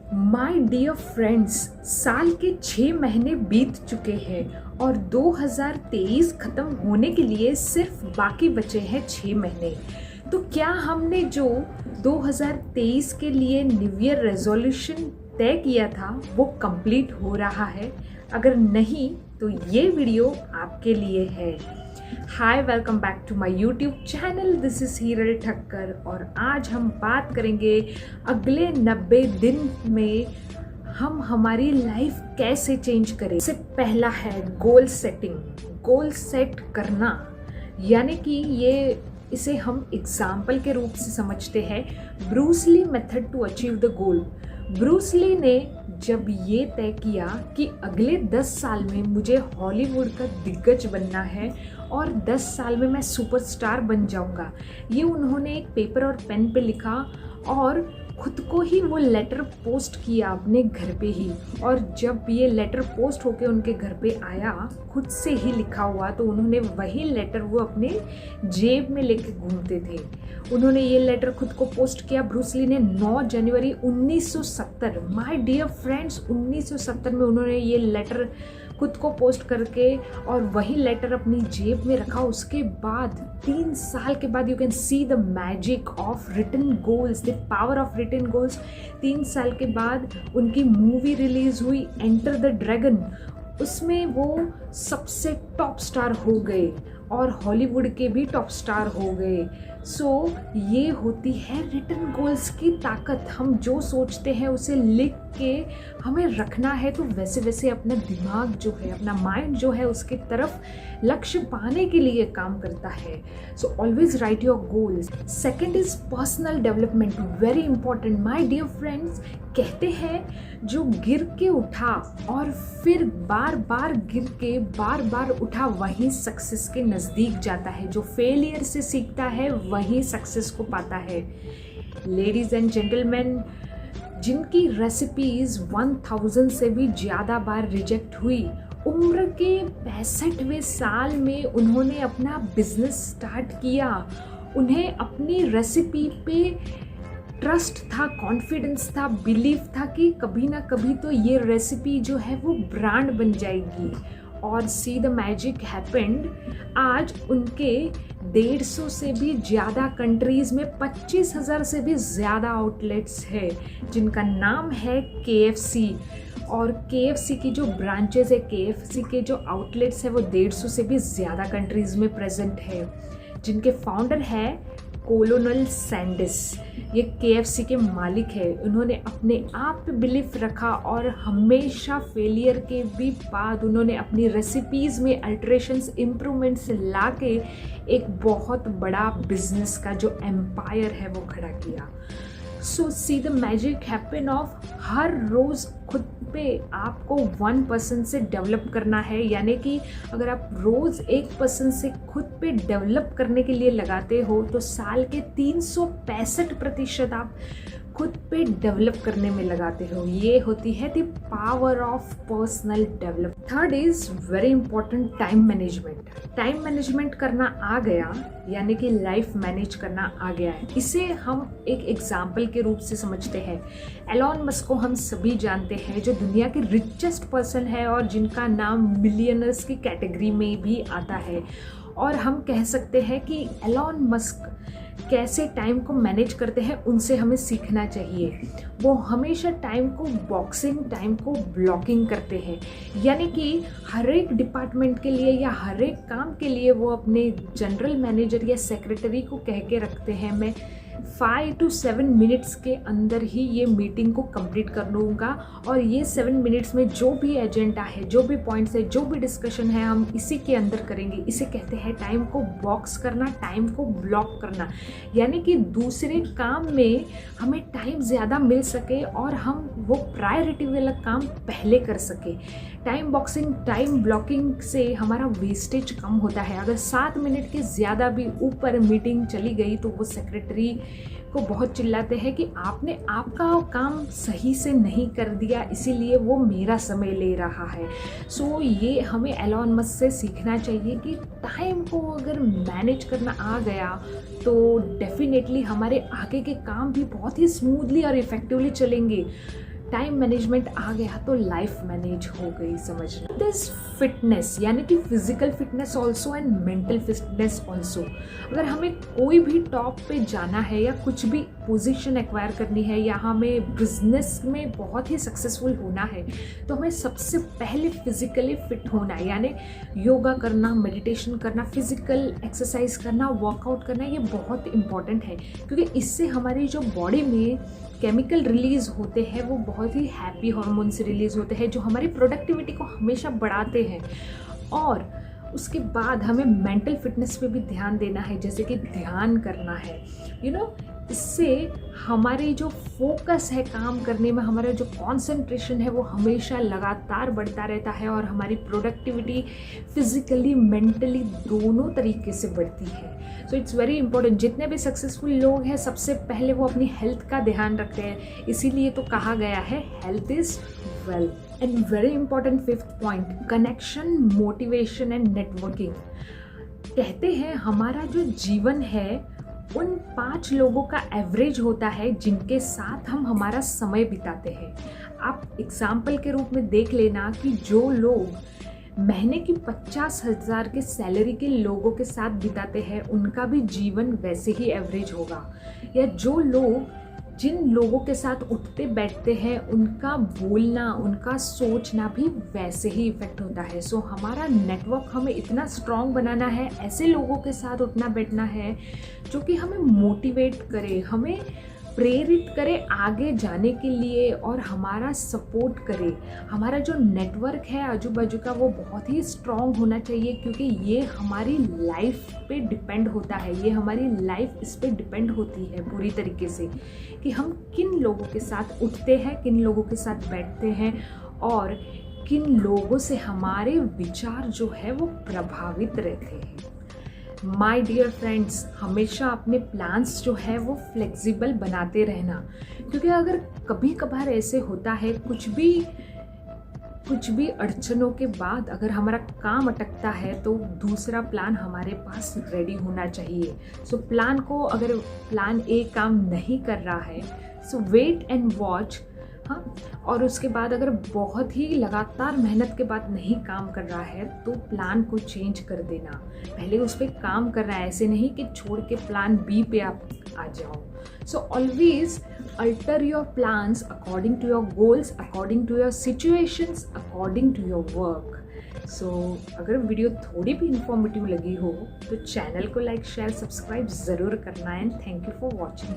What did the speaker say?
My dear friends, साल के 6 महीने बीत चुके हैं और 2023 खत्म होने के लिए सिर्फ बाकी बचे हैं 6 महीने। तो क्या हमने जो 2023 के लिए न्यू ईयर रेजोल्यूशन तय किया था वो कंप्लीट हो रहा है? अगर नहीं तो ये वीडियो आपके लिए है। Hi, welcome back to my YouTube channel. This is Hiral Thakkar और आज हम बात करेंगे अगले 90 दिन में हम हमारी लाइफ कैसे चेंज करें। सबसे पहला है गोल सेटिंग। गोल सेट करना यानी कि इसे हम एग्जाम्पल के रूप से समझते हैं, Bruce Lee method to achieve the goal. Bruce Lee ने जब ये तय किया कि अगले 10 साल में मुझे हॉलीवुड का दिग्गज बनना है और 10 साल में मैं सुपरस्टार बन जाऊंगा, ये उन्होंने एक पेपर और पेन पे लिखा और खुद को ही वो लेटर पोस्ट किया अपने घर पे ही। और जब ये लेटर पोस्ट होके उनके घर पे आया, खुद से ही लिखा हुआ, तो उन्होंने वही लेटर वो अपने जेब में लेके घूमते थे। उन्होंने ये लेटर खुद को पोस्ट किया ब्रूस ली ने 9 जनवरी 1970। माय डियर फ्रेंड्स, 1970 में उन्होंने ये लेटर खुद को पोस्ट करके और वही लेटर अपनी जेब में रखा। उसके बाद 3 साल के बाद you can see the magic of written goals, the power of written goals. 3 साल के बाद उनकी मूवी रिलीज हुई एंटर द ड्रैगन। उसमें वो सबसे टॉप स्टार हो गए और हॉलीवुड के भी टॉप स्टार हो गए। सो ये होती है रिटन गोल्स की ताकत। हम जो सोचते हैं उसे लिख के हमें रखना है, तो वैसे वैसे अपना दिमाग जो है, अपना माइंड जो है, उसकी तरफ लक्ष्य पाने के लिए काम करता है। So always write your goals. Second is personal development, very important my dear friends. कहते हैं जो गिर के उठा और फिर बार बार गिर के बार बार उठा वही सक्सेस के नज़दीक जाता है। जो फेलियर से सीखता है वही सक्सेस को पाता है। लेडीज एंड जेंटलमैन, जिनकी रेसिपीज 1000 से भी ज़्यादा बार रिजेक्ट हुई, उम्र के 65वें साल में उन्होंने अपना बिजनेस स्टार्ट किया। उन्हें अपनी रेसिपी पे ट्रस्ट था, कॉन्फिडेंस था, बिलीव था कि कभी ना कभी तो ये रेसिपी जो है वो ब्रांड बन जाएगी। और सी द मैजिक हैपेंड। आज उनके 150 से भी ज़्यादा कंट्रीज़ में 25,000 से भी ज़्यादा आउटलेट्स है, जिनका नाम है KFC। और KFC की जो ब्रांचेस है, KFC के जो आउटलेट्स है, वो 150 से भी ज़्यादा कंट्रीज़ में प्रेजेंट है, जिनके फाउंडर है कोलोनल सैंडिस। ये KFC के मालिक है। उन्होंने अपने आप पे बिलीफ रखा और हमेशा फेलियर के भी बाद उन्होंने अपनी रेसिपीज़ में अल्ट्रेशंस, इम्प्रूवमेंट्स ला के एक बहुत बड़ा बिजनेस का जो एम्पायर है वो खड़ा किया। So see the magic happen of हर रोज़ खुद पे आपको 1% से डेवलप करना है। यानी कि अगर आप रोज़ 1% से खुद पे डेवलप करने के लिए लगाते हो तो साल के 365% आप खुद पे डेवलप करने में लगाते हो। ये होती है the power of personal develop. Third is very important, time management. Time management करना आ गया यानी कि लाइफ मैनेज करना आ गया है। इसे हम एक एग्जाम्पल के रूप से समझते हैं। एलॉन मस्क को हम सभी जानते हैं, जो दुनिया के रिचेस्ट पर्सन है और जिनका नाम मिलियनर्स की कैटेगरी में भी आता है। और हम कह सकते हैं कि एलॉन मस्क कैसे टाइम को मैनेज करते हैं, उनसे हमें सीखना चाहिए। वो हमेशा टाइम को बॉक्सिंग, टाइम को ब्लॉकिंग करते हैं। यानी कि हर एक डिपार्टमेंट के लिए या हर एक काम के लिए वो अपने जनरल मैनेजर या सेक्रेटरी को कह के रखते हैं, मैं 5 to 7 मिनट्स के अंदर ही ये मीटिंग को कंप्लीट कर लूँगा और ये 7 मिनट्स में जो भी एजेंडा है, जो भी पॉइंट्स है, जो भी डिस्कशन है, हम इसी के अंदर करेंगे। इसे कहते हैं टाइम को बॉक्स करना, टाइम को ब्लॉक करना। यानी कि दूसरे काम में हमें टाइम ज़्यादा मिल सके और हम वो प्रायोरिटी वाला काम पहले कर सके। टाइम बॉक्सिंग, टाइम ब्लॉकिंग से हमारा वेस्टेज कम होता है। अगर 7 मिनट के ज़्यादा भी ऊपर मीटिंग चली गई तो वो सेक्रेटरी को बहुत चिल्लाते हैं कि आपने आपका काम सही से नहीं कर दिया, इसीलिए वो मेरा समय ले रहा है। सो ये हमें एलॉन मस्क से सीखना चाहिए कि टाइम को अगर मैनेज करना आ गया तो डेफिनेटली हमारे आगे के काम भी बहुत ही स्मूथली और इफ़ेक्टिवली चलेंगे। टाइम मैनेजमेंट आ गया तो लाइफ मैनेज हो गई, समझना। दिस फिटनेस यानी कि physical fitness also and mental fitness also. अगर हमें कोई भी टॉप पे जाना है या कुछ भी पोजीशन एक्वायर करनी है या हमें बिजनेस में बहुत ही सक्सेसफुल होना है, तो हमें सबसे पहले फिजिकली फिट होना है, यानी योगा करना, मेडिटेशन करना, फिजिकल एक्सरसाइज करना, वर्कआउट करना, ये बहुत इंपॉर्टेंट है। क्योंकि इससे हमारी जो बॉडी में केमिकल रिलीज़ होते हैं वो बहुत ही हैप्पी हार्मोन्स रिलीज़ होते हैं जो हमारी प्रोडक्टिविटी को हमेशा बढ़ाते हैं। और उसके बाद हमें मेंटल फिटनेस पे भी ध्यान देना है, जैसे कि ध्यान करना है, इससे हमारी जो फोकस है काम करने में, हमारा जो कंसंट्रेशन है वो हमेशा लगातार बढ़ता रहता है और हमारी प्रोडक्टिविटी फिजिकली मेंटली दोनों तरीके से बढ़ती है। So it's very important. जितने भी सक्सेसफुल लोग हैं सबसे पहले वो अपनी हेल्थ का ध्यान रखते हैं, इसीलिए तो कहा गया है health is wealth. And very important fifth point, connection, motivation and networking. कहते हैं हमारा जो जीवन है उन 5 लोगों का एवरेज होता है जिनके साथ हम हमारा समय बिताते हैं। आप एग्जाम्पल के रूप में देख लेना कि जो लोग महीने की 50,000 के सैलरी के लोगों के साथ बिताते हैं उनका भी जीवन वैसे ही एवरेज होगा, या जो लोग जिन लोगों के साथ उठते बैठते हैं उनका बोलना, उनका सोचना भी वैसे ही इफेक्ट होता है। सो हमारा नेटवर्क हमें इतना स्ट्रॉन्ग बनाना है, ऐसे लोगों के साथ उठना बैठना है जो कि हमें मोटिवेट करे, हमें प्रेरित करे आगे जाने के लिए और हमारा सपोर्ट करे। हमारा जो नेटवर्क है आजू बाजू का वो बहुत ही स्ट्रॉन्ग होना चाहिए, क्योंकि ये हमारी लाइफ पे डिपेंड होता है, ये हमारी लाइफ इस पे डिपेंड होती है पूरी तरीके से कि हम किन लोगों के साथ उठते हैं, किन लोगों के साथ बैठते हैं और किन लोगों से हमारे विचार जो है वो प्रभावित रहते हैं। माय डियर फ्रेंड्स, हमेशा अपने प्लान्स जो है वो फ्लेक्सिबल बनाते रहना, क्योंकि अगर कभी कभार ऐसे होता है कुछ भी अड़चनों के बाद अगर हमारा काम अटकता है तो दूसरा प्लान हमारे पास रेडी होना चाहिए। सो प्लान को, अगर प्लान ए काम नहीं कर रहा है, सो वेट एंड वॉच। हाँ, और उसके बाद अगर बहुत ही लगातार मेहनत के बाद नहीं काम कर रहा है तो प्लान को चेंज कर देना, पहले उस पर काम करना है, ऐसे नहीं कि छोड़ के प्लान बी पे आप आ जाओ। So always alter your plans according to your goals, according to your situations, according to your work. So अगर वीडियो थोड़ी भी इंफॉर्मेटिव लगी हो तो चैनल को लाइक, शेयर, सब्सक्राइब ज़रूर करना। And thank you for watching.